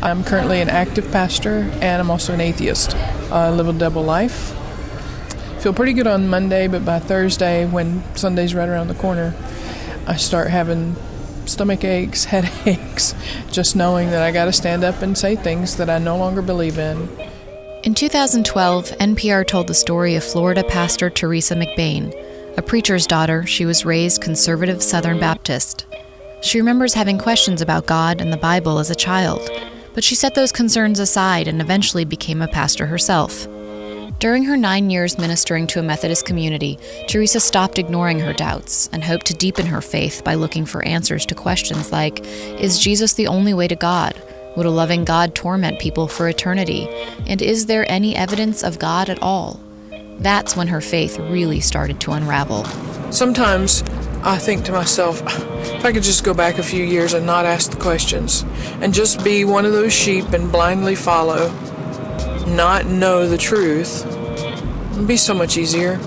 I'm currently an active pastor, and I'm also an atheist. I live a double life. Feel pretty good on Monday, but by Thursday, when Sunday's right around the corner, I start having stomach aches, headaches, just knowing that I got to stand up and say things that I no longer believe in. In 2012, NPR told the story of Florida pastor Teresa McBain. A preacher's daughter, she was raised conservative Southern Baptist. She remembers having questions about God and the Bible as a child, but she set those concerns aside and eventually became a pastor herself. During her 9 years ministering to a Methodist community, Teresa stopped ignoring her doubts and hoped to deepen her faith by looking for answers to questions like, is Jesus the only way to God? Would a loving God torment people for eternity? And is there any evidence of God at all? That's when her faith really started to unravel. Sometimes I think to myself, if I could just go back a few years and not ask the questions, and just be one of those sheep and blindly follow, not know the truth, it'd be so much easier.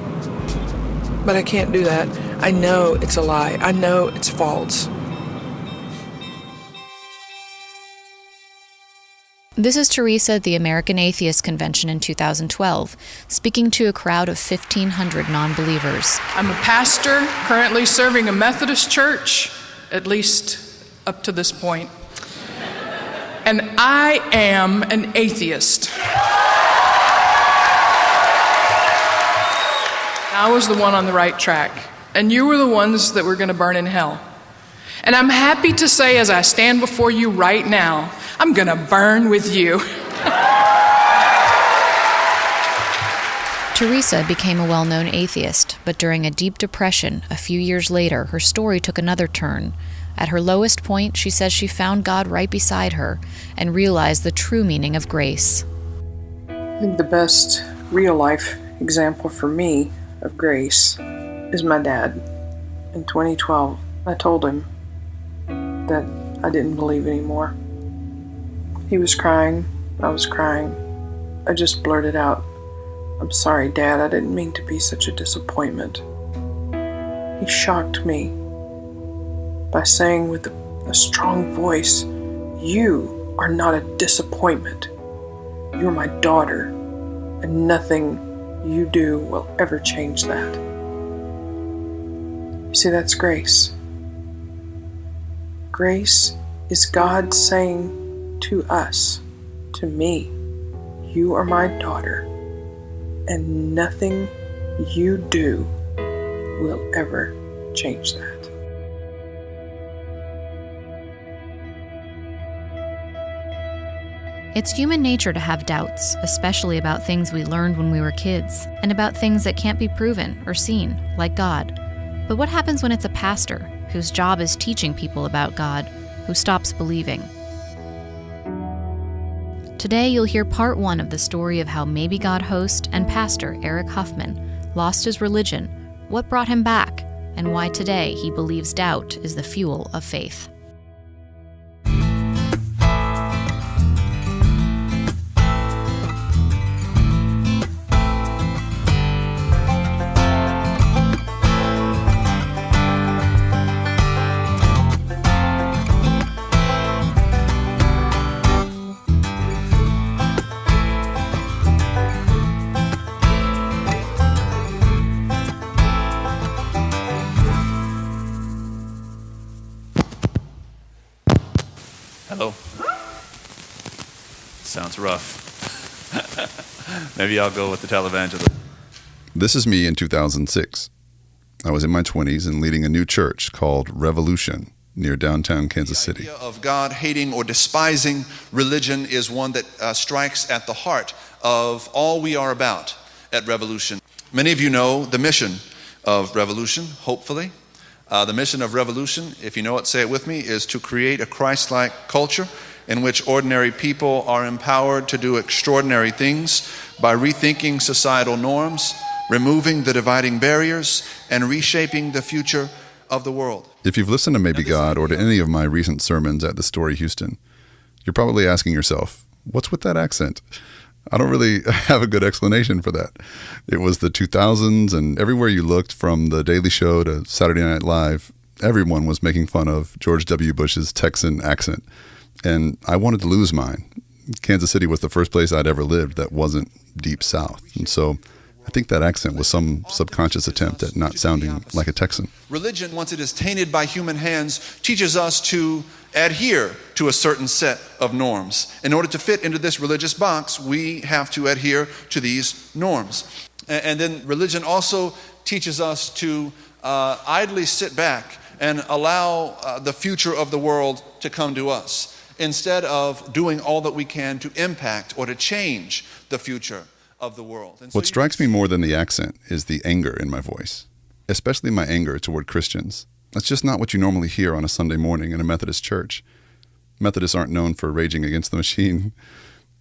But I can't do that. I know it's a lie. I know it's false. This is Teresa at the American Atheist Convention in 2012, speaking to a crowd of 1,500 non-believers. I'm a pastor currently serving a Methodist church, at least up to this point. And I am an atheist. I was the one on the right track, and you were the ones that were going to burn in hell. And I'm happy to say, as I stand before you right now, I'm going to burn with you. Teresa became a well-known atheist, but during a deep depression, a few years later, her story took another turn. At her lowest point, she says she found God right beside her and realized the true meaning of grace. I think the best real-life example for me of grace is my dad. In 2012, I told him that I didn't believe anymore. He was crying, I was crying. I just blurted out, "I'm sorry, Dad, I didn't mean to be such a disappointment." He shocked me by saying with a strong voice, "You are not a disappointment. You're my daughter, and nothing you do will ever change that." You see, that's grace. Grace is God saying to us, to me, "You are my daughter, and nothing you do will ever change that." It's human nature to have doubts, especially about things we learned when we were kids, and about things that can't be proven or seen, like God. But what happens when it's a pastor, whose job is teaching people about God, who stops believing? Today, you'll hear part one of the story of how Maybe God host and pastor Eric Huffman lost his religion, what brought him back, and why today he believes doubt is the fuel of faith. Hello. Sounds rough. Maybe I'll go with the televangelist. This is me in 2006. I was in my 20s and leading a new church called Revolution near downtown Kansas City. The idea of God hating or despising religion is one that strikes at the heart of all we are about at Revolution. Many of you know the mission of Revolution, hopefully. The mission of Revolution, if you know it, say it with me, is to create a Christ-like culture in which ordinary people are empowered to do extraordinary things by rethinking societal norms, removing the dividing barriers, and reshaping the future of the world. If you've listened to Maybe God or to any of my recent sermons at the Story Houston, you're probably asking yourself, what's with that accent? I don't really have a good explanation for that. It was the 2000s, and everywhere you looked, from The Daily Show to Saturday Night Live, everyone was making fun of George W. Bush's Texan accent. and I wanted to lose mine. Kansas City was the first place I'd ever lived that wasn't deep south. And so I think that accent was some subconscious attempt at not sounding like a Texan. Religion, once it is tainted by human hands, teaches us to adhere to a certain set of norms. In order to fit into this religious box, we have to adhere to these norms. And then religion also teaches us to idly sit back and allow the future of the world to come to us, instead of doing all that we can to impact or to change the future of the world. And so what strikes me more than the accent is the anger in my voice, especially my anger toward Christians. That's just not what you normally hear on a Sunday morning in a Methodist church. Methodists aren't known for raging against the machine.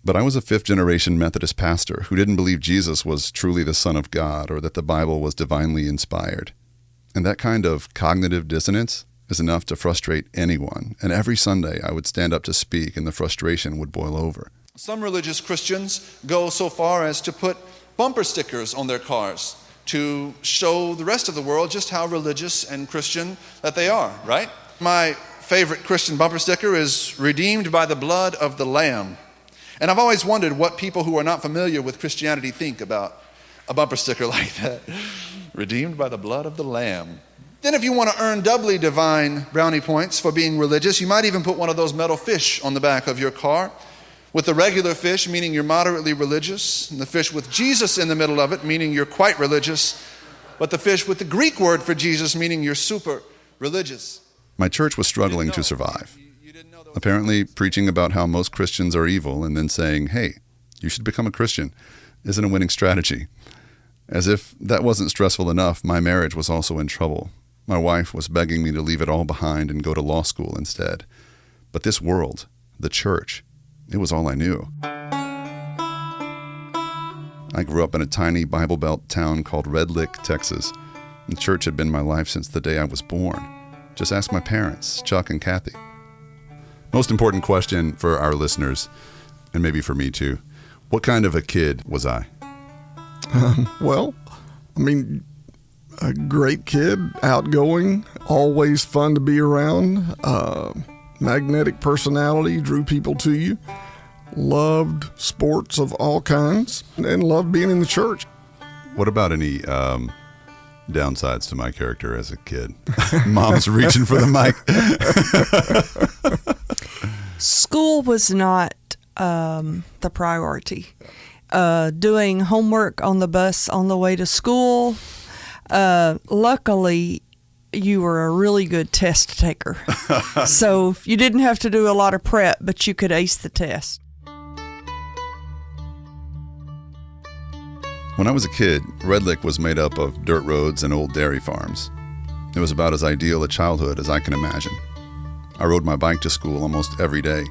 But I was a fifth-generation Methodist pastor who didn't believe Jesus was truly the Son of God or that the Bible was divinely inspired. And that kind of cognitive dissonance is enough to frustrate anyone. And every Sunday I would stand up to speak and the frustration would boil over. some religious Christians go so far as to put bumper stickers on their cars to show the rest of the world just how religious and Christian that they are, right? My favorite Christian bumper sticker is "Redeemed by the blood of the Lamb." And I've always wondered what people who are not familiar with Christianity think about a bumper sticker like that. Redeemed by the blood of the Lamb. Then if you want to earn doubly divine brownie points for being religious, you might even put one of those metal fish on the back of your car, with the regular fish, meaning you're moderately religious, and the fish with Jesus in the middle of it, meaning you're quite religious, but the fish with the Greek word for Jesus, meaning you're super religious. My church was struggling to survive. Apparently, preaching about how most Christians are evil and then saying, "Hey, you should become a Christian," isn't a winning strategy. As if that wasn't stressful enough, my marriage was also in trouble. My wife was begging me to leave it all behind and go to law school instead. But this world, the church, it was all I knew. I grew up in a tiny Bible Belt town called Red Lick, Texas. And church had been my life since the day I was born. Just ask my parents, Chuck and Kathy. Most important question for our listeners, and maybe for me too, what kind of a kid was I? Well, I mean, a great kid, outgoing, always fun to be around, magnetic personality, drew people to you, loved sports of all kinds, and loved being in the church. What about any downsides to my character as a kid? Mom's reaching for the mic. School was not the priority. Doing homework on the bus on the way to school. Luckily, you were a really good test taker. So you didn't have to do a lot of prep, but you could ace the test. When I was a kid, Red Lick was made up of dirt roads and old dairy farms. It was about as ideal a childhood as I can imagine. I rode my bike to school almost every day,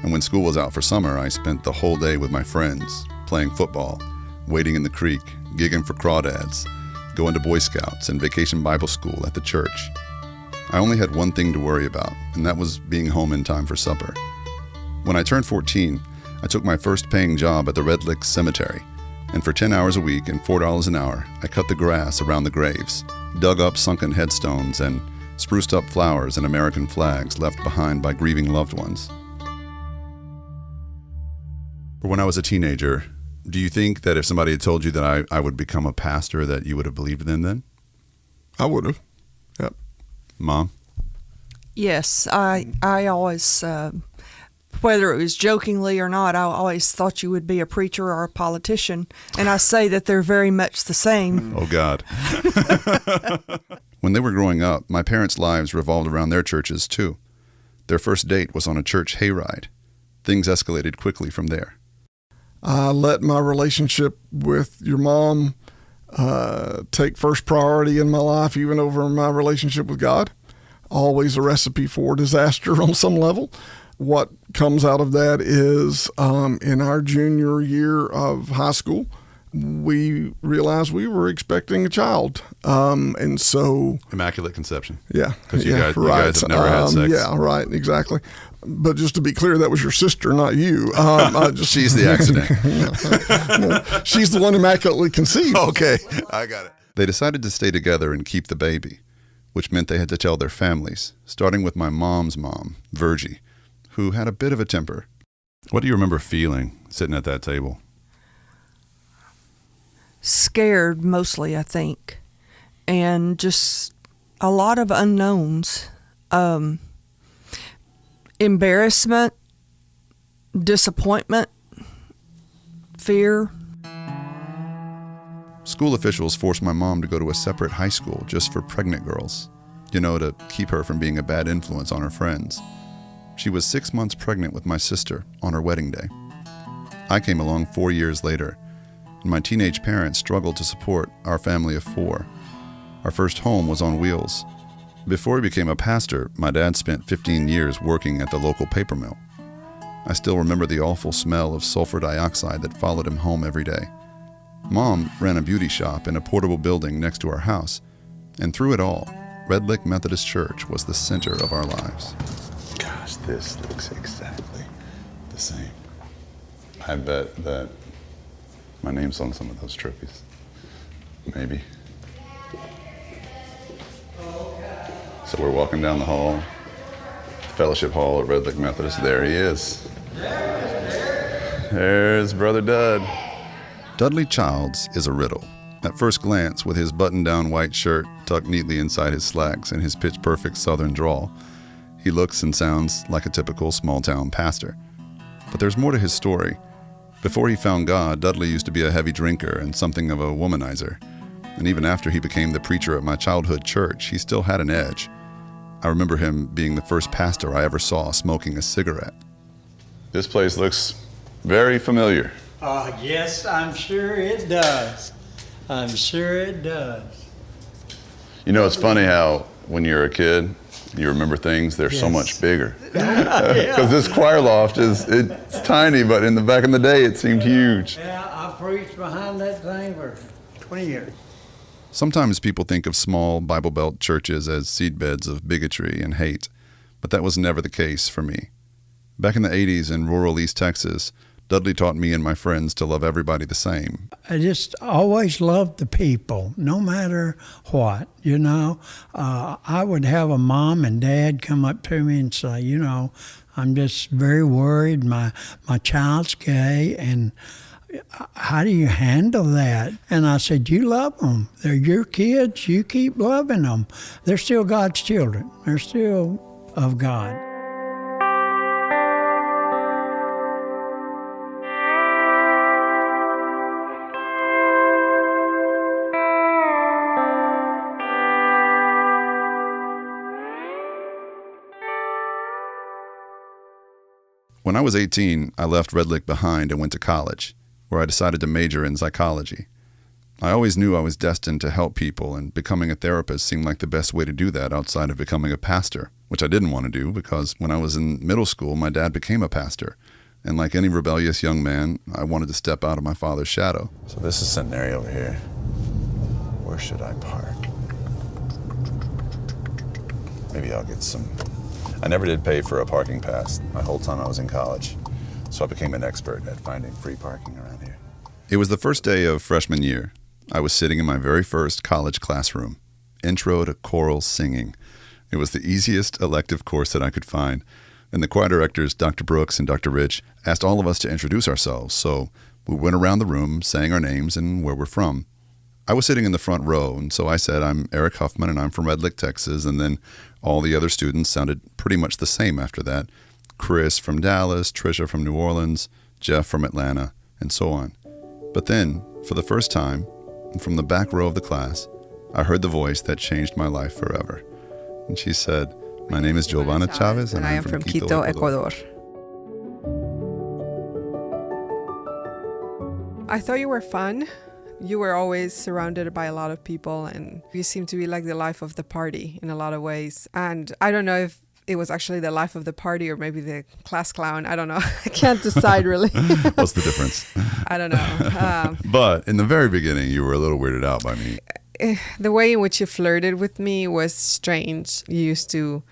and when school was out for summer, I spent the whole day with my friends, playing football, wading in the creek, gigging for crawdads, going to Boy Scouts and vacation Bible school at the church. I only had one thing to worry about, and that was being home in time for supper. When I turned 14, I took my first paying job at the Red Lick Cemetery, and for 10 hours a week and $4 an hour, I cut the grass around the graves, dug up sunken headstones, and spruced up flowers and American flags left behind by grieving loved ones. When I was a teenager, do you think that if somebody had told you that I would become a pastor, that you would have believed them then? I would have. Yep. Mom? Yes, I always, whether it was jokingly or not, I always thought you would be a preacher or a politician. And I say that they're very much the same. Oh, God. When they were growing up, my parents' lives revolved around their churches, too. Their first date was on a church hayride. Things escalated quickly from there. I let my relationship with your mom take first priority in my life, even over my relationship with God. Always a recipe for disaster on some level. What comes out of that is in our junior year of high school, we realized we were expecting a child. And so... Immaculate conception. Yeah. Because you guys have never had sex. Yeah, right, exactly. But just to be clear, that was your sister, not you. She's the accident. No, she's the one immaculately conceived. Okay, I got it. They decided to stay together and keep the baby, which meant they had to tell their families, starting with my mom's mom, Virgie, who had a bit of a temper. What do you remember feeling sitting at that table? Scared mostly, I think, and just a lot of unknowns. Embarrassment, disappointment, fear. School officials forced my mom to go to a separate high school just for pregnant girls, to keep her from being a bad influence on her friends. She was 6 months pregnant with my sister on her wedding day. I came along 4 years later, and my teenage parents struggled to support our family of 4. Our first home was on wheels. Before he became a pastor, my dad spent 15 years working at the local paper mill. I still remember the awful smell of sulfur dioxide that followed him home every day. Mom ran a beauty shop in a portable building next to our house, and through it all, Red Lick Methodist Church was the center of our lives. Gosh, this looks exactly the same. I bet that my name's on some of those trophies. Maybe. So we're walking down the hall, fellowship hall at Red Lick Methodist. There he is. There's Brother Dud. Dudley Childs is a riddle. At first glance, with his button-down white shirt tucked neatly inside his slacks and his pitch-perfect southern drawl, he looks and sounds like a typical small-town pastor. But there's more to his story. Before he found God, Dudley used to be a heavy drinker and something of a womanizer. And even after he became the preacher at my childhood church, he still had an edge. I remember him being the first pastor I ever saw smoking a cigarette. This place looks very familiar. Yes, I'm sure it does. I'm sure it does. It's funny how when you're a kid, you remember things, they're so much bigger. Because this choir loft it's tiny, but back in the day, it seemed huge. Yeah, I preached behind that thing for 20 years. Sometimes people think of small Bible Belt churches as seedbeds of bigotry and hate, but that was never the case for me. Back in the 80s in rural East Texas, Dudley taught me and my friends to love everybody the same. I just always loved the people, no matter what, I would have a mom and dad come up to me and say, I'm just very worried. My child's gay, and how do you handle that? And I said, you love them. They're your kids. You keep loving them. They're still God's children. They're still of God. When I was 18, I left Red Lick behind and went to college, where I decided to major in psychology. I always knew I was destined to help people, and becoming a therapist seemed like the best way to do that outside of becoming a pastor, which I didn't want to do because when I was in middle school, my dad became a pastor. And like any rebellious young man, I wanted to step out of my father's shadow. So this is Centenary over here. Where should I park? Maybe I'll get some. I never did pay for a parking pass my whole time I was in college, so I became an expert at finding free parking around here. It was the first day of freshman year. I was sitting in my very first college classroom. Intro to choral singing. It was the easiest elective course that I could find. And the choir directors, Dr. Brooks and Dr. Rich, asked all of us to introduce ourselves, so we went around the room saying our names and where we're from. I was sitting in the front row, and so I said, I'm Eric Huffman, and I'm from Red Lick, Texas, and then all the other students sounded pretty much the same after that. Chris from Dallas, Trisha from New Orleans, Jeff from Atlanta, and so on. But then, for the first time, from the back row of the class, I heard the voice that changed my life forever. And she said, my name is Giovanna Chavez, and I am from Quito, Ecuador. I thought you were fun. You were always surrounded by a lot of people, and you seemed to be like the life of the party in a lot of ways. And I don't know if it was actually the life of the party or maybe the class clown. I don't know. I can't decide really. What's the difference? I don't know. But in the very beginning, you were a little weirded out by me. The way in which you flirted with me was strange. You used to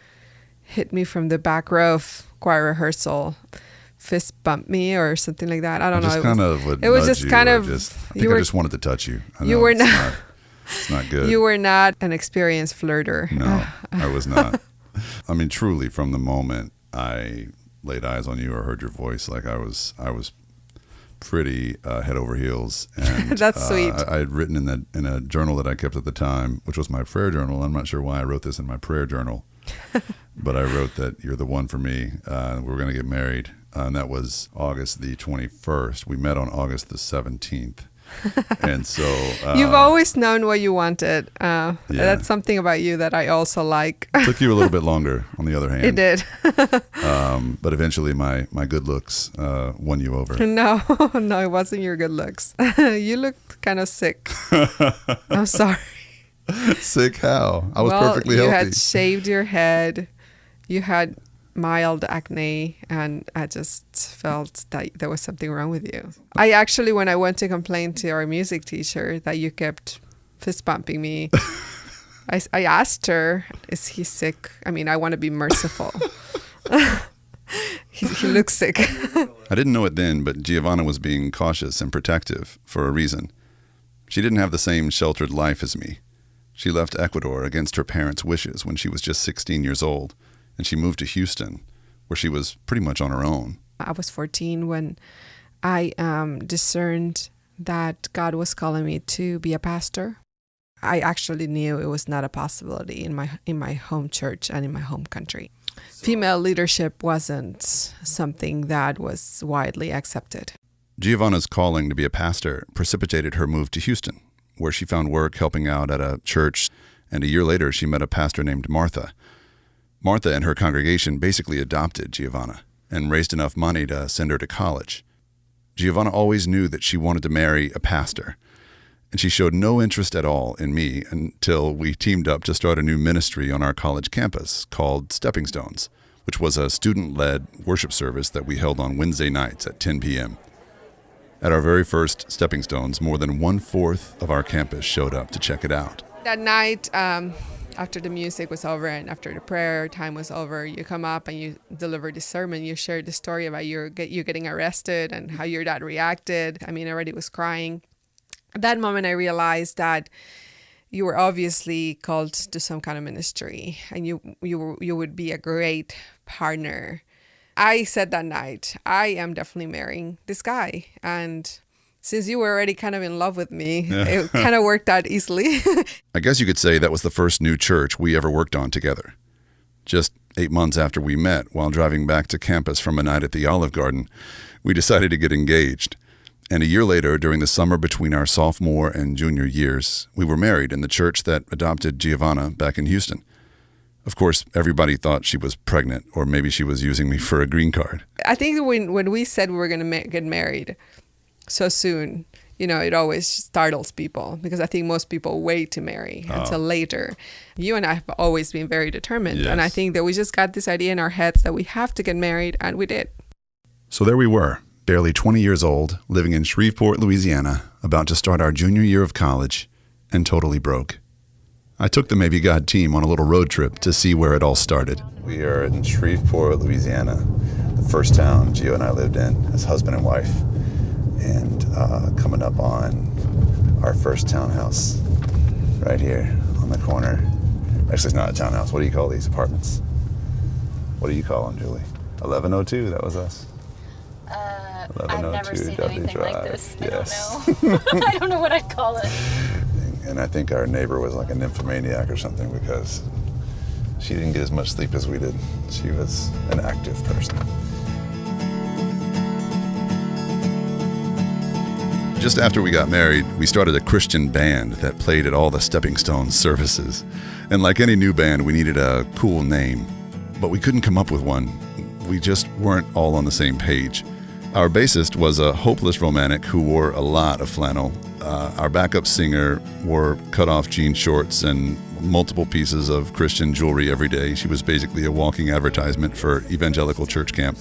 hit me from the back row of choir rehearsal, fist bump me or something like that. I don't know. It was just kind of. I just wanted to touch you. You were not. It's not good. You were not an experienced flirter. No, I was not. I mean, truly, from the moment I laid eyes on you or heard your voice. Like I was pretty head over heels. And That's sweet. I had written in a journal that I kept at the time, which was my prayer journal. I'm not sure why I wrote this in my prayer journal, but I wrote that you're the one for me. We're going to get married. And that was August the 21st. We met on August the 17th. And so You've always known what you wanted. That's something about you that I also like. It took you a little bit longer, on the other hand. It did. But eventually my good looks won you over. No, it wasn't your good looks. You looked kind of sick. I'm sorry. Sick how? I was perfectly healthy. You had shaved your head. You had mild acne, and I just felt that there was something wrong with you. I actually, when I went to complain to our music teacher that you kept fist bumping me, I asked her, is he sick? I mean, I want to be merciful. He looks sick. I didn't know it then, but Giovanna was being cautious and protective for a reason. She didn't have the same sheltered life as me. She left Ecuador against her parents' wishes when she was just 16 years old. And she moved to Houston, where she was pretty much on her own. I was 14 when I discerned that God was calling me to be a pastor. I actually knew it was not a possibility in my home church and in my home country. Female leadership wasn't something that was widely accepted. Giovanna's calling to be a pastor precipitated her move to Houston, where she found work helping out at a church, and a year later she met a pastor named Martha. Martha and her congregation basically adopted Giovanna and raised enough money to send her to college. Giovanna always knew that she wanted to marry a pastor, and she showed no interest at all in me until we teamed up to start a new ministry on our college campus called Stepping Stones, which was a student-led worship service that we held on Wednesday nights at 10 p.m. At our very first Stepping Stones, more than 1/4 of our campus showed up to check it out. That night, after the music was over and after the prayer time was over, you come up and you deliver the sermon. You share the story about you getting arrested and how your dad reacted. I mean, I already was crying. At that moment, I realized that you were obviously called to some kind of ministry, and you would be a great partner. I said that night, I am definitely marrying this guy. And since you were already kind of in love with me, it kind of worked out easily. I guess you could say that was the first new church we ever worked on together. Just 8 months after we met, while driving back to campus from a night at the Olive Garden, we decided to get engaged. And a year later, during the summer between our sophomore and junior years, we were married in the church that adopted Giovanna back in Houston. Of course, everybody thought she was pregnant, or maybe she was using me for a green card. I think when we said we were going to get married so soon, it always startles people, because I think most people wait to marry until later. You and I have always been very determined. Yes. And I think that we just got this idea in our heads that we have to get married, and we did. So there we were, barely 20 years old, living in Shreveport, Louisiana, about to start our junior year of college, and totally broke. I took the Maybe God team on a little road trip to see where it all started. We are in Shreveport, Louisiana, the first town Gio and I lived in as husband and wife. And coming up on our first townhouse right here on the corner. Actually, it's not a townhouse. What do you call these apartments? What do you call them, Julie? 1102, that was us. I've never seen Dudley anything Drive. like this. Yes. I don't know. I don't know what I'd call it. And I think our neighbor was like a nymphomaniac or something, because she didn't get as much sleep as we did. She was an active person. Just after we got married, we started a Christian band that played at all the Stepping Stones services. And like any new band, we needed a cool name. But we couldn't come up with one. We just weren't all on the same page. Our bassist was a hopeless romantic who wore a lot of flannel. Our backup singer wore cut-off jean shorts and multiple pieces of Christian jewelry every day. She was basically a walking advertisement for evangelical church camp.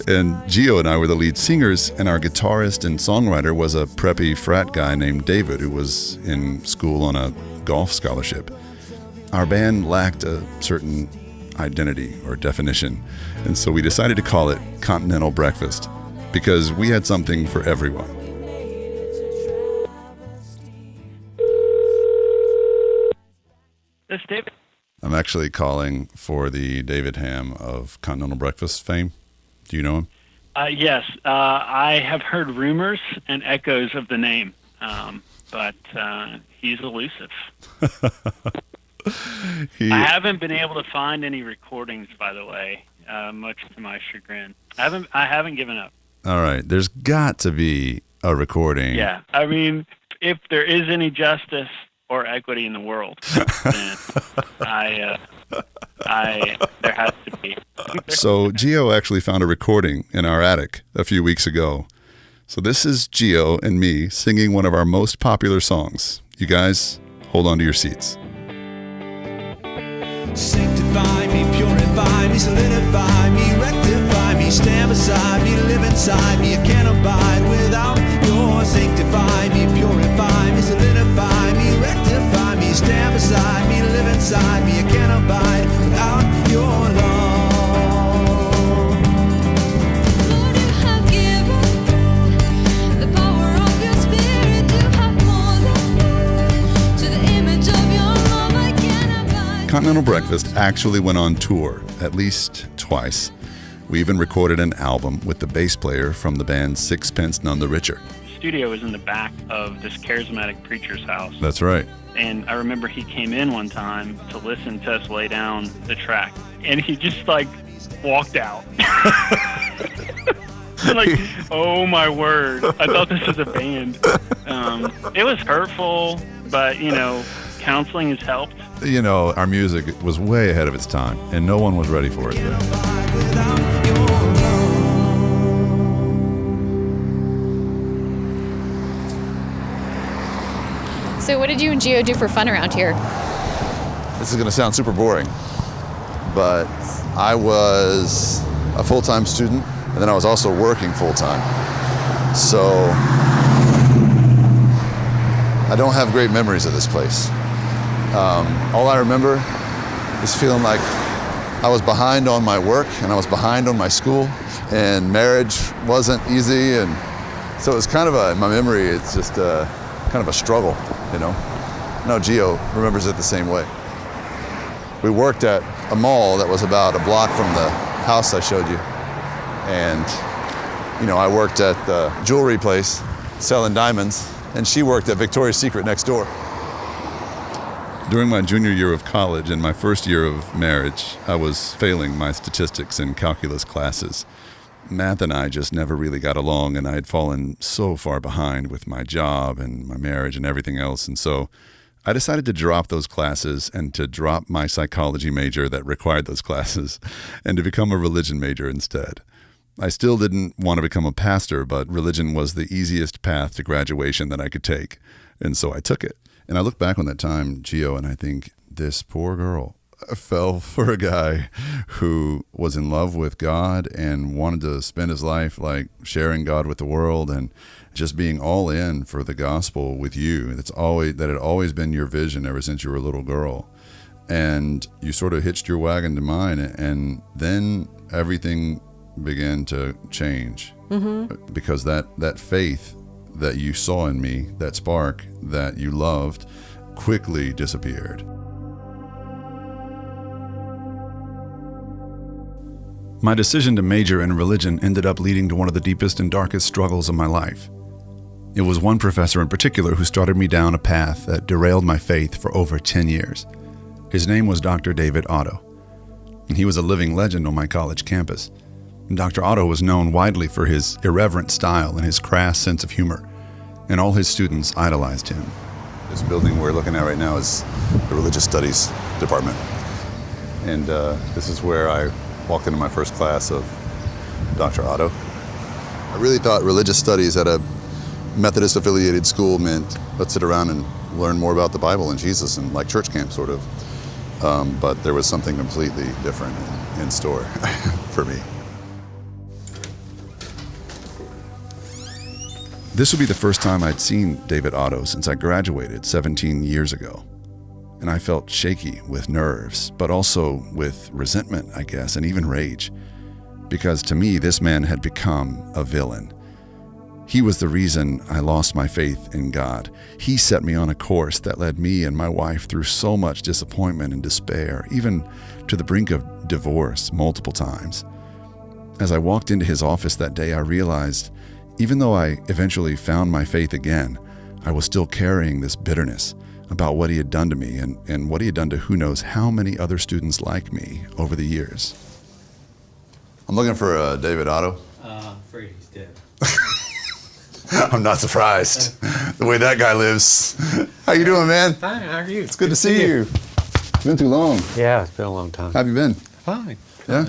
And Gio and I were the lead singers, and our guitarist and songwriter was a preppy frat guy named David, who was in school on a golf scholarship. Our band lacked a certain identity or definition, and so we decided to call it Continental Breakfast, because we had something for everyone. This is David. I'm actually calling for the David Ham of Continental Breakfast fame. Do you know him? Yes, I have heard rumors and echoes of the name, but he's elusive. I haven't been able to find any recordings, by the way, much to my chagrin. I haven't given up. All right, there's got to be a recording. Yeah, I mean, if there is any justice or equity in the world, then there has to be. So Gio actually found a recording in our attic a few weeks ago. So this is Gio and me singing one of our most popular songs. You guys, hold on to your seats. Sanctify me, purify me, solidify me, rectify me, stand beside me, live inside me. I can't abide without your sanctify me, purify me, solidify me, rectify me, stand beside me, live inside me. I can't abide without your love. Lord, you have given the power of your spirit. You have more than to the image of your love. I can't abide. Continental Breakfast actually went on tour at least twice. We even recorded an album with the bass player from the band Sixpence None the Richer. The studio was in the back of this charismatic preacher's house. That's right. And I remember he came in one time to listen to us lay down the track, and he just like walked out. Like, oh my word! I thought this was a band. It was hurtful, but counseling has helped. Our music was way ahead of its time, and no one was ready for it then. So what did you and Gio do for fun around here? This is going to sound super boring, but I was a full-time student, and then I was also working full-time. So I don't have great memories of this place. All I remember is feeling like I was behind on my work and I was behind on my school, and marriage wasn't easy, and so it was kind of in my memory, it's just kind of a struggle, No, Gio remembers it the same way. We worked at a mall that was about a block from the house I showed you, and I worked at the jewelry place selling diamonds, and she worked at Victoria's Secret next door. During my junior year of college and my first year of marriage, I was failing my statistics and calculus classes. Math and I just never really got along, and I had fallen so far behind with my job and my marriage and everything else. And so I decided to drop those classes and to drop my psychology major that required those classes and to become a religion major instead. I still didn't want to become a pastor, but religion was the easiest path to graduation that I could take. And so I took it. And I look back on that time, Gio, and I think, this poor girl fell for a guy who was in love with God and wanted to spend his life like sharing God with the world and just being all in for the gospel with you. That had always been your vision ever since you were a little girl. And you sort of hitched your wagon to mine, and then everything began to change. Mm-hmm. Because that faith that you saw in me, that spark that you loved, quickly disappeared. My decision to major in religion ended up leading to one of the deepest and darkest struggles of my life. It was one professor in particular who started me down a path that derailed my faith for over 10 years. His name was Dr. David Otto, and he was a living legend on my college campus. Dr. Otto was known widely for his irreverent style and his crass sense of humor, and all his students idolized him. This building we're looking at right now is the Religious Studies Department, and this is where I walked into my first class of Dr. Otto. I really thought religious studies at a Methodist-affiliated school meant let's sit around and learn more about the Bible and Jesus and like church camp sort of, but there was something completely different in store for me. This would be the first time I'd seen David Otto since I graduated 17 years ago. And I felt shaky with nerves, but also with resentment, I guess, and even rage. Because to me, this man had become a villain. He was the reason I lost my faith in God. He set me on a course that led me and my wife through so much disappointment and despair, even to the brink of divorce multiple times. As I walked into his office that day, I realized, even though I eventually found my faith again, I was still carrying this bitterness about what he had done to me and what he had done to who knows how many other students like me over the years. I'm looking for David Otto. I'm afraid he's dead. I'm not surprised. The way that guy lives. How you doing, man? Fine, how are you? It's good to see you. It's been too long. Yeah, it's been a long time. How have you been? Fine. Yeah?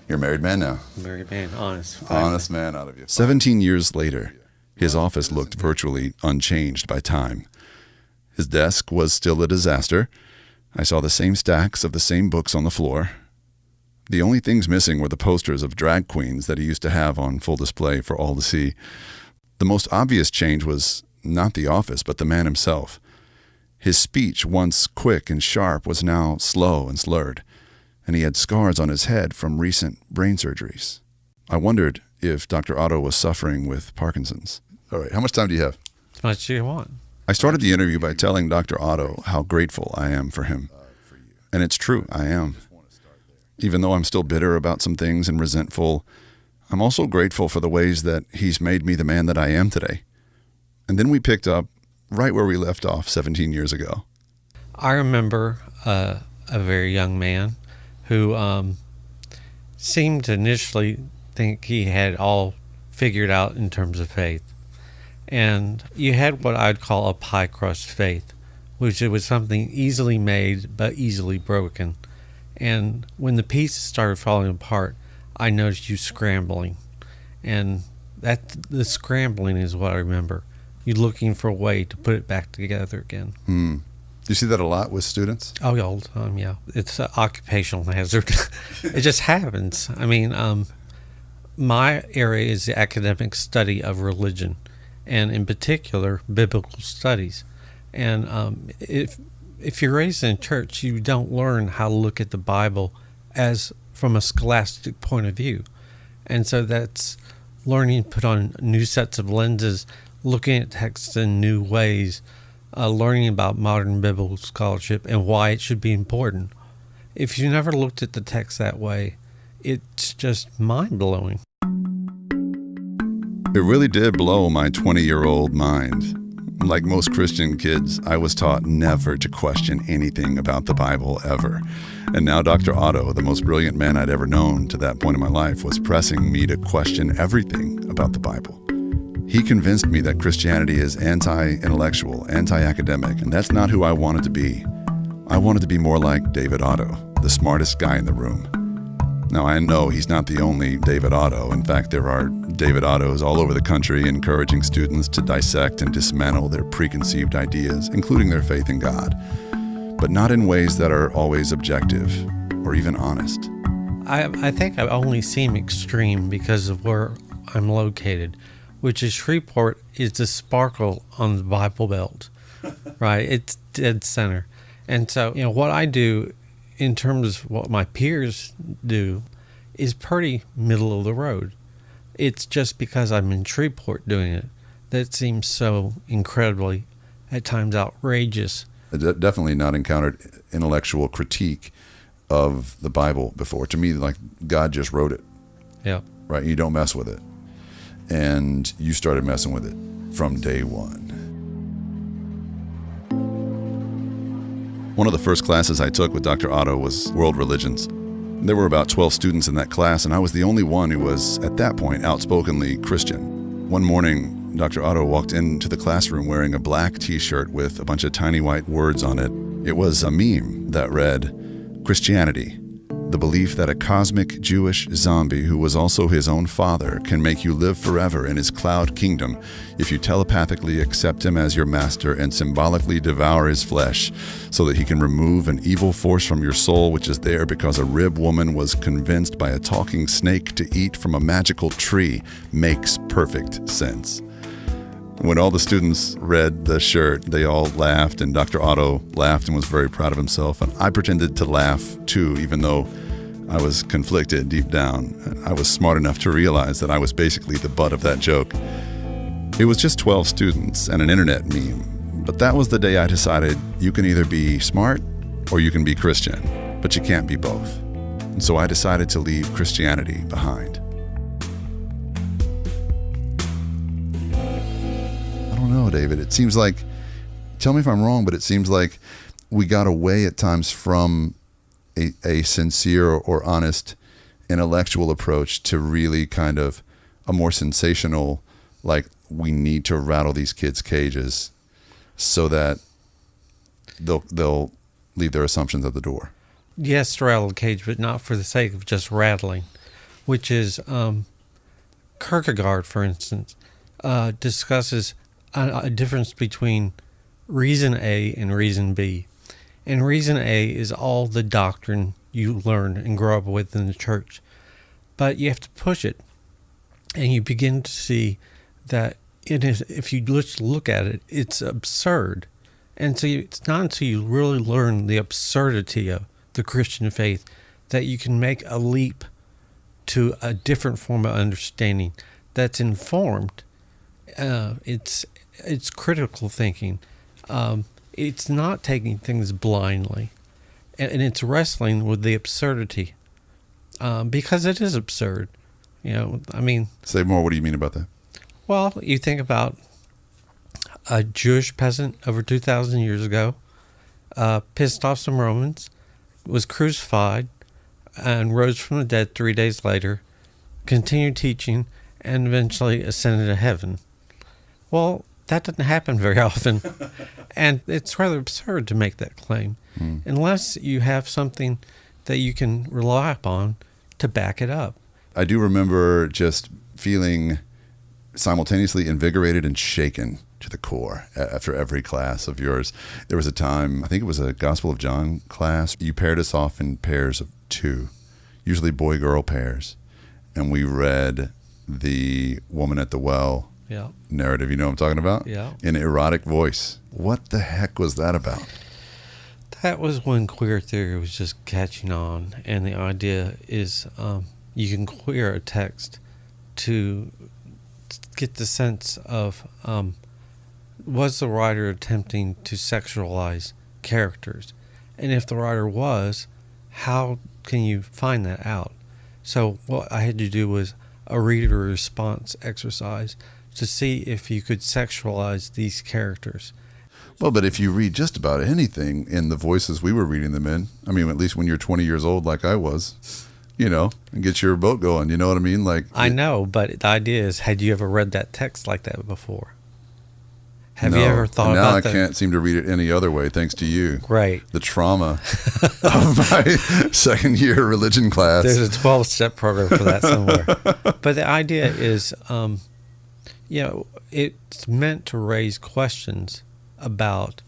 You're a married man now. Married man, honest. Honest man out of you. 17 years later, his office looked virtually unchanged by time. His desk was still a disaster. I saw the same stacks of the same books on the floor. The only things missing were the posters of drag queens that he used to have on full display for all to see. The most obvious change was not the office, but the man himself. His speech, once quick and sharp, was now slow and slurred, and he had scars on his head from recent brain surgeries. I wondered if Dr. Otto was suffering with Parkinson's. All right, how much time do you have? As much as you want. I started the interview by telling Dr. Otto how grateful I am for him. And it's true, I am. Even though I'm still bitter about some things and resentful, I'm also grateful for the ways that he's made me the man that I am today. And then we picked up right where we left off 17 years ago. I remember a very young man who seemed to initially think he had all figured out in terms of faith. And you had what I'd call a pie crust faith, which it was something easily made but easily broken. And when the pieces started falling apart, I noticed you scrambling. And the scrambling is what I remember. You looking for a way to put it back together again. Do you see that a lot with students? Oh, yeah, all the time, yeah. It's an occupational hazard. It just happens. I mean, my area is the academic study of religion, and in particular, biblical studies. And if you're raised in church, you don't learn how to look at the Bible as from a scholastic point of view. And so that's learning to put on new sets of lenses, looking at texts in new ways, learning about modern biblical scholarship and why it should be important. If you never looked at the text that way, it's just mind-blowing. It really did blow my 20-year-old mind. Like most Christian kids, I was taught never to question anything about the Bible ever. And now Dr. Otto, the most brilliant man I'd ever known to that point in my life, was pressing me to question everything about the Bible. He convinced me that Christianity is anti-intellectual, anti-academic, and that's not who I wanted to be. I wanted to be more like David Otto, the smartest guy in the room. Now, I know he's not the only David Otto. In fact, there are David Ottos all over the country encouraging students to dissect and dismantle their preconceived ideas, including their faith in God, but not in ways that are always objective or even honest. I think I only seem extreme because of where I'm located, which is Shreveport is the sparkle on the Bible Belt, right? It's dead center. And so, what I do in terms of what my peers do is pretty middle of the road. It's just because I'm in Shreveport doing it that it seems so incredibly, at times, outrageous. I definitely not encountered intellectual critique of the Bible before. To me, like, God just wrote it. Yeah. Right? You don't mess with it. And you started messing with it from day one. One of the first classes I took with Dr. Otto was World Religions. There were about 12 students in that class, and I was the only one who was, at that point, outspokenly Christian. One morning, Dr. Otto walked into the classroom wearing a black t-shirt with a bunch of tiny white words on it. It was a meme that read, "Christianity, the belief that a cosmic Jewish zombie who was also his own father can make you live forever in his cloud kingdom if you telepathically accept him as your master and symbolically devour his flesh so that he can remove an evil force from your soul which is there because a rib woman was convinced by a talking snake to eat from a magical tree makes perfect sense." When all the students read the shirt, they all laughed, and Dr. Otto laughed and was very proud of himself. And I pretended to laugh too, even though I was conflicted deep down. I was smart enough to realize that I was basically the butt of that joke. It was just 12 students and an internet meme. But that was the day I decided you can either be smart or you can be Christian, but you can't be both. And so I decided to leave Christianity behind. David. It seems like, tell me if I'm wrong, but it seems like we got away at times from a sincere or honest intellectual approach to really kind of a more sensational, like, we need to rattle these kids' cages so that they'll leave their assumptions at the door. Yes, to rattle the cage, but not for the sake of just rattling, which is Kierkegaard, for instance, discusses a difference between reason A and reason B. And reason A is all the doctrine you learn and grow up with in the church. But you have to push it, and you begin to see that it is, if you just look at it, it's absurd. And so it's not until you really learn the absurdity of the Christian faith that you can make a leap to a different form of understanding that's informed. It's critical thinking. It's not taking things blindly, and it's wrestling with the absurdity, because it is absurd. I mean. Say more. What do you mean about that? Well, you think about a Jewish peasant over 2,000 years ago, pissed off some Romans, was crucified, and rose from the dead 3 days later, continued teaching, and eventually ascended to heaven. Well, that doesn't happen very often, and it's rather absurd to make that claim, unless you have something that you can rely upon to back it up. I do remember just feeling simultaneously invigorated and shaken to the core after every class of yours. There was a time, I think it was a Gospel of John class, you paired us off in pairs of 2, usually boy-girl pairs, and we read the woman at the well narrative. You know what I'm talking about? Yeah. In erotic voice. What the heck was that about? That was when queer theory was just catching on, and the idea is you can queer a text to get the sense of was the writer attempting to sexualize characters? And if the writer was, how can you find that out? So what I had to do was a reader response exercise to see if you could sexualize these characters. Well, but if you read just about anything in the voices we were reading them in, I mean, at least when you're 20 years old like I was, and get your boat going, you know what I mean? Like, I know, but the idea is, had you ever read that text like that before? Have no, you ever thought now about that? I can't seem to read it any other way, thanks to you. Right. The trauma of my second-year religion class. There's a 12-step program for that somewhere. But the idea is, it's meant to raise questions about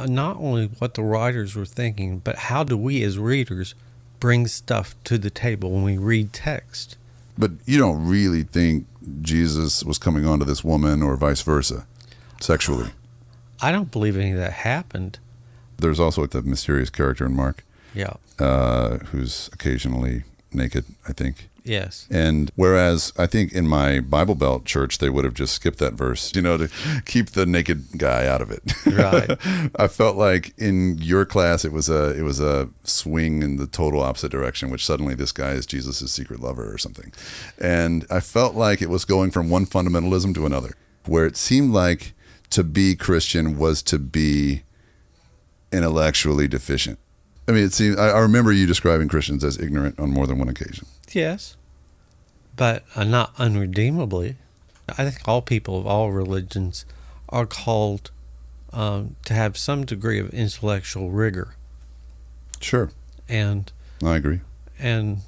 not only what the writers were thinking, but how do we as readers bring stuff to the table when we read text. But you don't really think Jesus was coming on to this woman or vice versa, sexually? I don't believe any of that happened. There's also the mysterious character in Mark. Yeah. Who's occasionally naked, I think. Yes. And whereas I think in my Bible Belt church, they would have just skipped that verse, to keep the naked guy out of it. Right. I felt like in your class, it was a swing in the total opposite direction, which suddenly this guy is Jesus' secret lover or something. And I felt like it was going from one fundamentalism to another, where it seemed like to be Christian was to be intellectually deficient. I mean, it seemed, I remember you describing Christians as ignorant on more than one occasion. Yes, but not unredeemably. I think all people of all religions are called to have some degree of intellectual rigor. Sure. And I agree. And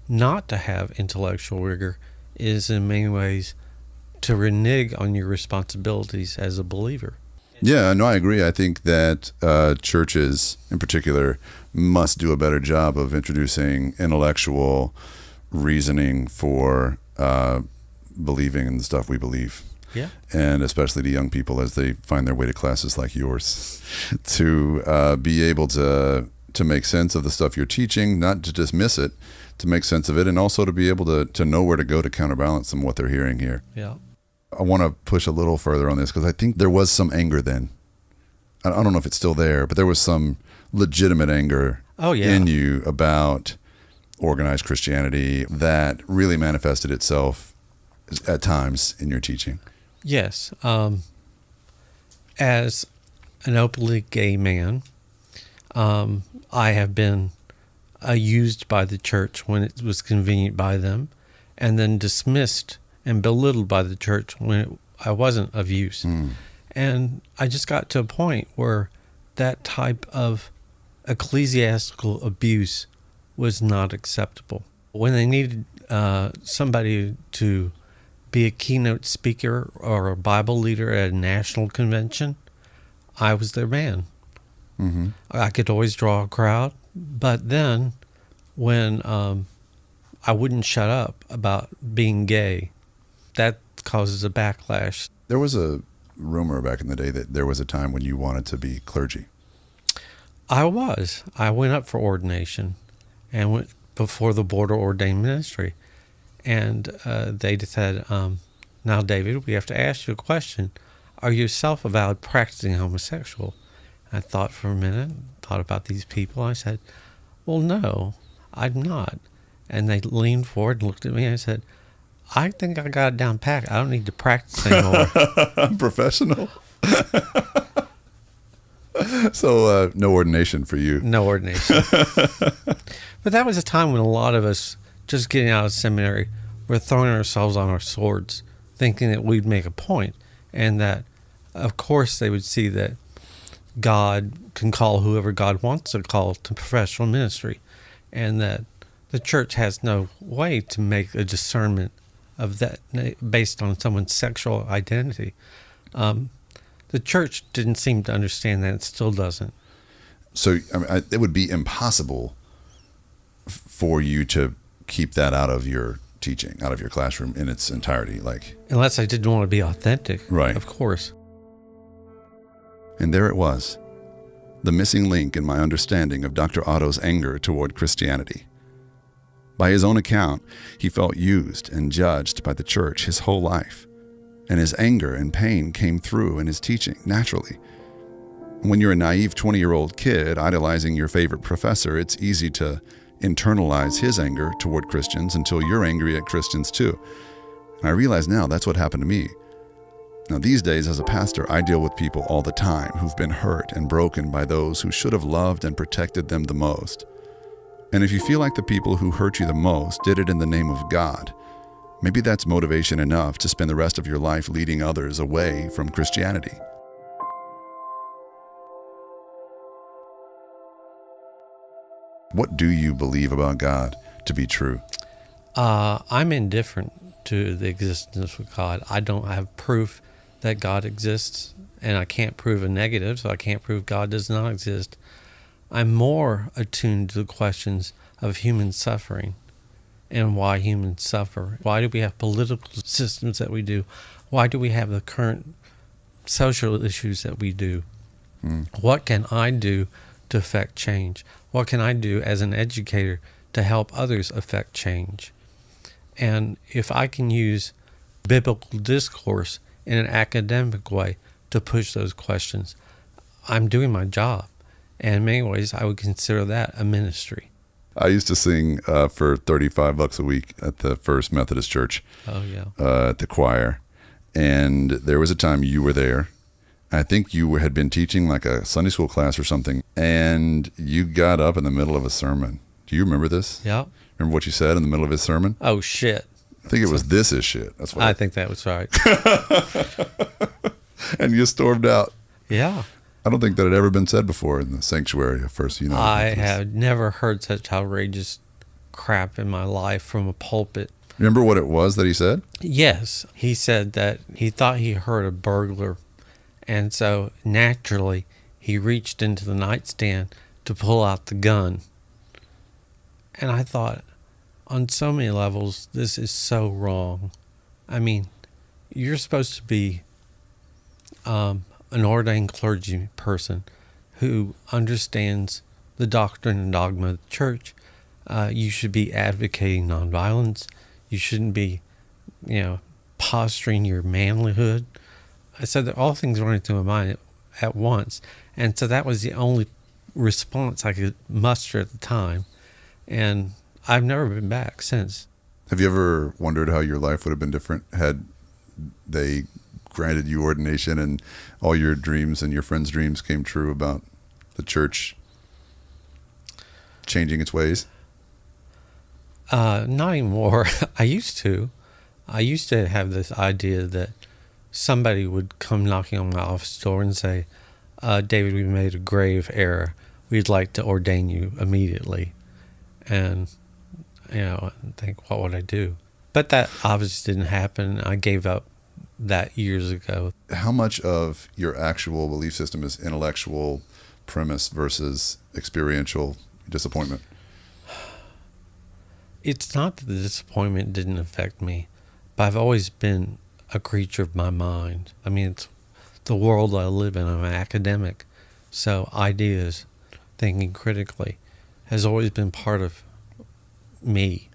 not to have intellectual rigor is in many ways to renege on your responsibilities as a believer. Yeah, no, I agree. I think that churches in particular must do a better job of introducing intellectual reasoning for believing in the stuff we believe. Yeah. And especially to young people as they find their way to classes like yours, to be able to make sense of the stuff you're teaching, not to dismiss it, to make sense of it, and also to be able to know where to go to counterbalance some of what they're hearing here. Yeah. I want to push a little further on this because I think there was some anger then. I don't know if it's still there, but there was some legitimate anger in you about organized Christianity that really manifested itself at times in your teaching. Yes. As an openly gay man, I have been used by the church when it was convenient by them, and then dismissed and belittled by the church when I wasn't of use. And I just got to a point where that type of ecclesiastical abuse was not acceptable. When they needed somebody to be a keynote speaker or a Bible leader at a national convention, I was their man. Mm-hmm. I could always draw a crowd, but then when I wouldn't shut up about being gay, that causes a backlash. There was a rumor back in the day that there was a time when you wanted to be clergy. I went up for ordination and went before the board of ordained ministry. And they said, now, David, we have to ask you a question. Are you self-avowed practicing homosexual? I thought for a minute, thought about these people. I said, well, no, I'm not. And they leaned forward and looked at me and I said, I think I got it down pat. I don't need to practice anymore. I'm professional. So no ordination for you. No ordination. But that was a time when a lot of us, just getting out of seminary, were throwing ourselves on our swords, thinking that we'd make a point, and that, of course, they would see that God can call whoever God wants to call to professional ministry, and that the church has no way to make a discernment of that based on someone's sexual identity. The church didn't seem to understand that. It still doesn't. So I mean, it would be impossible for you to keep that out of your teaching, out of your classroom in its entirety, unless I didn't want to be authentic, right? Of course. And there it was, the missing link in my understanding of Dr. Otto's anger toward Christianity. By his own account, he felt used and judged by the church his whole life, and his anger and pain came through in his teaching naturally. When you're a naive 20-year-old kid idolizing your favorite professor, it's easy to internalize his anger toward Christians until you're angry at Christians too. And I realize now that's what happened to me. Now these days as a pastor, I deal with people all the time who've been hurt and broken by those who should have loved and protected them the most. And if you feel like the people who hurt you the most did it in the name of God, maybe that's motivation enough to spend the rest of your life leading others away from Christianity. What do you believe about God to be true? I'm indifferent to the existence of God. I don't have proof that God exists, and I can't prove a negative, so I can't prove God does not exist. I'm more attuned to the questions of human suffering and why humans suffer. Why do we have political systems that we do? Why do we have the current social issues that we do? What can I do to affect change? What can I do as an educator to help others affect change? And if I can use biblical discourse in an academic way to push those questions, I'm doing my job. And in many ways, I would consider that a ministry. I used to sing for $35 a week at the First Methodist Church. Oh, yeah. At the choir. And there was a time you were there. I think you had been teaching like a Sunday school class or something, and you got up in the middle of a sermon. Do you remember this? Yeah. Remember what you said in the middle of his sermon? Oh, shit. I think it was, this is shit. That's what I think that was right. And you stormed out. Yeah. I don't think that had ever been said before in the sanctuary of First United I Methodist. have never heard such outrageous crap in my life from a pulpit. Remember what it was that he said? Yes. He said that he thought he heard a burglar, and so naturally he reached into the nightstand to pull out the gun. And I thought, on so many levels, this is so wrong. I mean, you're supposed to be an ordained clergy person who understands the doctrine and dogma of the church. You should be advocating nonviolence. You shouldn't be, posturing your manlyhood. I said that all things running through my mind at once. And so that was the only response I could muster at the time. And I've never been back since. Have you ever wondered how your life would have been different had they granted you ordination and all your dreams and your friends' dreams came true about the church changing its ways? Not anymore. I used to have this idea that somebody would come knocking on my office door and say, David, we made a grave error. We'd like to ordain you immediately. And, think, what would I do? But that obviously didn't happen. I gave up that years ago. How much of your actual belief system is intellectual premise versus experiential disappointment? It's not that the disappointment didn't affect me, but I've always been a creature of my mind. I mean, it's the world I live in. I'm an academic, so ideas, thinking critically, has always been part of me.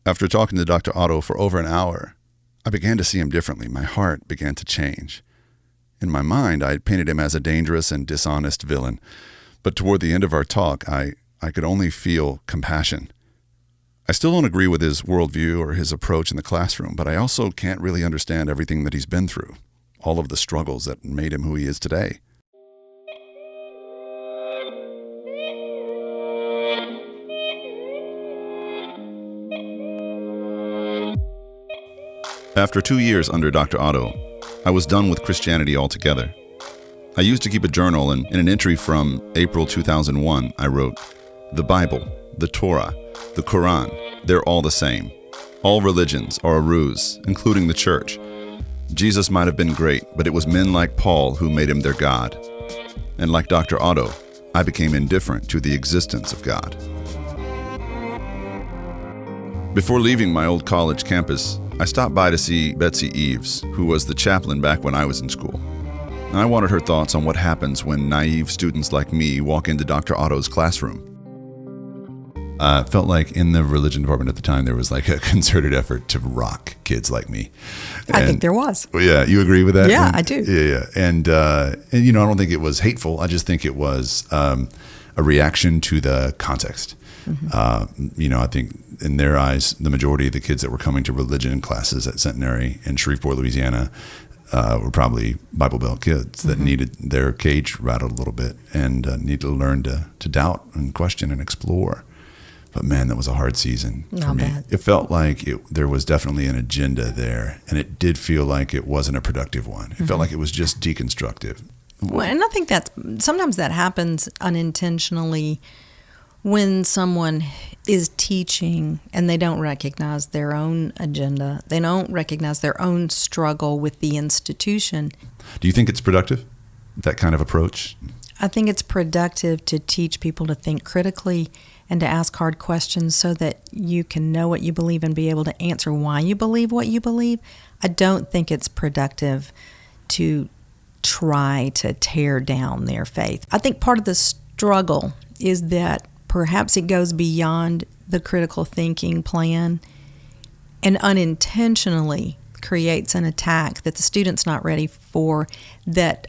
After talking to Dr. Otto for over an hour, I began to see him differently. My heart began to change. In my mind, I had painted him as a dangerous and dishonest villain, but toward the end of our talk, I could only feel compassion. I still don't agree with his worldview or his approach in the classroom, but I also can't really understand everything that he's been through, all of the struggles that made him who he is today. After 2 years under Dr. Otto, I was done with Christianity altogether. I used to keep a journal, and in an entry from April 2001, I wrote, "The Bible, the Torah, the Quran, they're all the same. All religions are a ruse, including the church. Jesus might have been great, but it was men like Paul who made him their God." And like Dr. Otto, I became indifferent to the existence of God. Before leaving my old college campus, I stopped by to see Betsy Eves, who was the chaplain back when I was in school. I wanted her thoughts on what happens when naive students like me walk into Dr. Otto's classroom. I felt like in the religion department at the time, there was like a concerted effort to rock kids like me. I think there was. Yeah, you agree with that? Yeah, I do. Yeah. And I don't think it was hateful. I just think it was a reaction to the context. Mm-hmm. I think in their eyes, the majority of the kids that were coming to religion classes at Centenary in Shreveport, Louisiana, were probably Bible Belt kids that needed their cage rattled a little bit and needed to learn to doubt and question and explore. But man, that was a hard season for me. It felt like there was definitely an agenda there, and it did feel like it wasn't a productive one. It felt like it was just deconstructive. Well, and I think sometimes that happens unintentionally when someone is teaching and they don't recognize their own agenda. They don't recognize their own struggle with the institution. Do you think it's productive, that kind of approach? I think it's productive to teach people to think critically and to ask hard questions so that you can know what you believe and be able to answer why you believe what you believe. I don't think it's productive to try to tear down their faith. I think part of the struggle is that perhaps it goes beyond the critical thinking plan and unintentionally creates an attack that the student's not ready for, that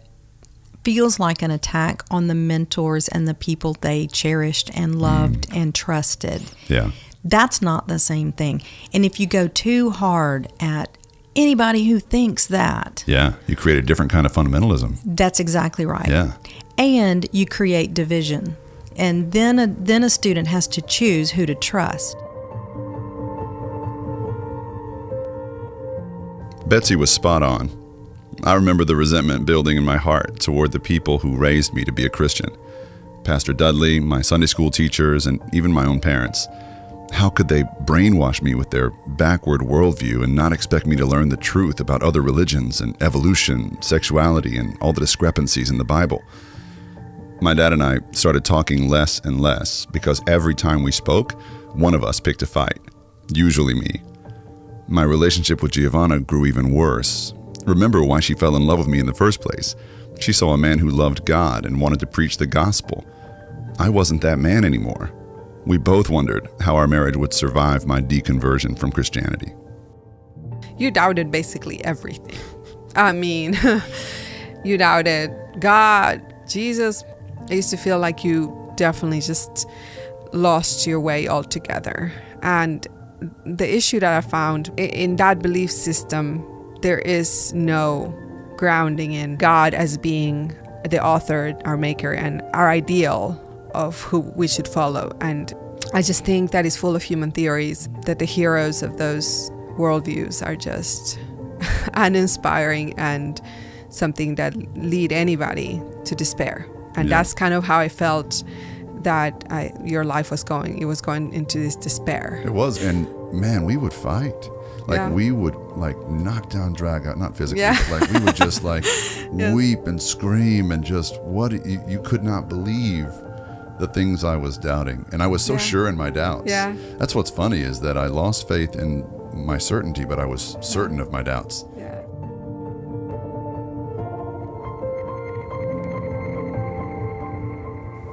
feels like an attack on the mentors and the people they cherished and loved and trusted. Yeah. That's not the same thing. And if you go too hard at anybody who thinks that, yeah, you create a different kind of fundamentalism. That's exactly right. Yeah. And you create division. And then a student has to choose who to trust. Betsy was spot on. I remember the resentment building in my heart toward the people who raised me to be a Christian. Pastor Dudley, my Sunday school teachers, and even my own parents. How could they brainwash me with their backward worldview and not expect me to learn the truth about other religions and evolution, sexuality, and all the discrepancies in the Bible? My dad and I started talking less and less because every time we spoke, one of us picked a fight, usually me. My relationship with Giovanna grew even worse. Remember why she fell in love with me in the first place. She saw a man who loved God and wanted to preach the gospel. I wasn't that man anymore. We both wondered how our marriage would survive my deconversion from Christianity. You doubted basically everything. I mean, you doubted God, Jesus. I used to feel like you definitely just lost your way altogether. And the issue that I found in that belief system, there is no grounding in God as being the author, our maker, and our ideal of who we should follow. And I just think that is full of human theories, that the heroes of those worldviews are just uninspiring and something that lead anybody to despair. And that's kind of how I felt that your life was going. It was going into this despair. It was, and man, we would fight. Like we would like knock down, drag out, not physically, but like we would just like weep and scream and just you could not believe the things I was doubting. And I was so sure in my doubts. Yeah. That's what's funny is that I lost faith in my certainty, but I was certain of my doubts. Yeah.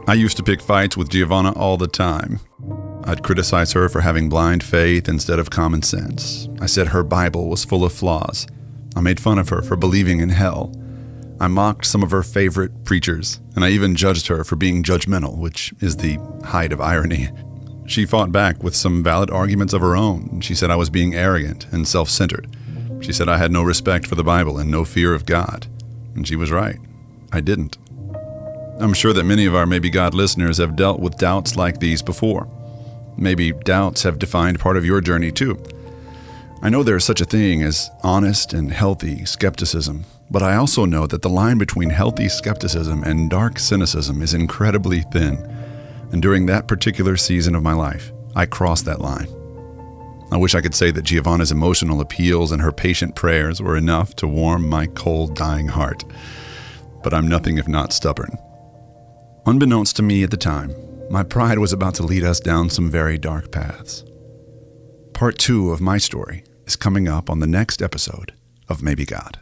I used to pick fights with Giovanna all the time. I'd criticize her for having blind faith instead of common sense. I said her Bible was full of flaws. I made fun of her for believing in hell. I mocked some of her favorite preachers, and I even judged her for being judgmental, which is the height of irony. She fought back with some valid arguments of her own. She said I was being arrogant and self-centered. She said I had no respect for the Bible and no fear of God. And she was right. I didn't. I'm sure that many of our Maybe God listeners have dealt with doubts like these before. Maybe doubts have defined part of your journey too. I know there is such a thing as honest and healthy skepticism, but I also know that the line between healthy skepticism and dark cynicism is incredibly thin. And during that particular season of my life, I crossed that line. I wish I could say that Giovanna's emotional appeals and her patient prayers were enough to warm my cold, dying heart. But I'm nothing if not stubborn. Unbeknownst to me at the time, my pride was about to lead us down some very dark paths. Part 2 of my story is coming up on the next episode of Maybe God.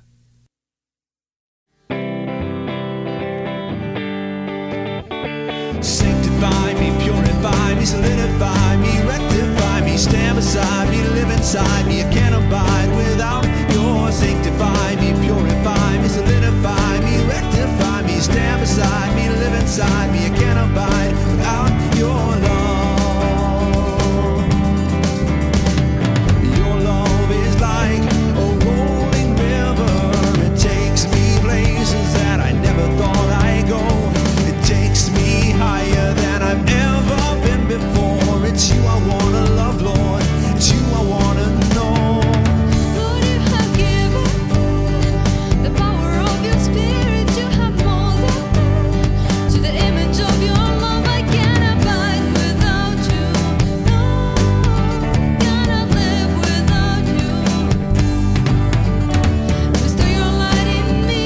Sanctify me, purify me, solidify me, rectify me, stand beside me, live inside me. I can't abide without your sanctify me, purify me, solidify me, rectify me, stand beside me, live inside me. I can't abide without your love. Your love is like a rolling river. It takes me places that I never thought I'd go. It takes me higher than I've ever been before. It's you I wanna love, Lord. It's you I wanna know. Lord, you have given the power of your spirit. You have molded me to the image of your love. I can't abide without you. No, cannot live without you. Bestow your light in me,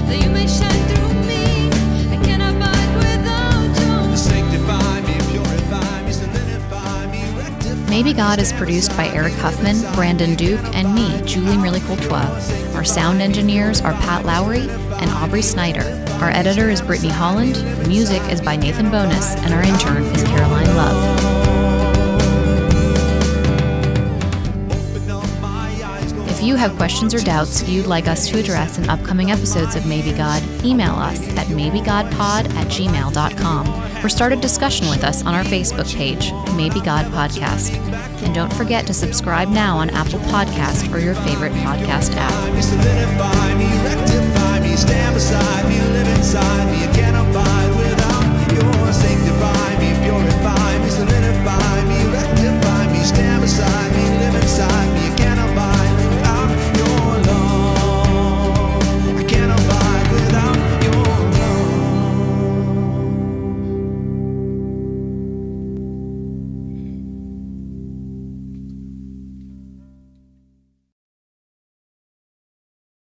that you may shine through me. I can't abide without you. Sanctify me, purify me, solidify me, rectify. Maybe God is produced by Eric Huffman, Brandon Duke, and me, Julie Merle-Courtois. Our sound engineers are Pat Lowry and Aubrey Snyder. Our editor is Brittany Holland, music is by Nathan Bonus, and our intern is Caroline Love. If you have questions or doubts you'd like us to address in upcoming episodes of Maybe God, email us at maybegodpod@gmail.com or start a discussion with us on our Facebook page, Maybe God Podcast. And don't forget to subscribe now on Apple Podcast or your favorite podcast app. Solidify me, rectify me, stand beside me, live inside me.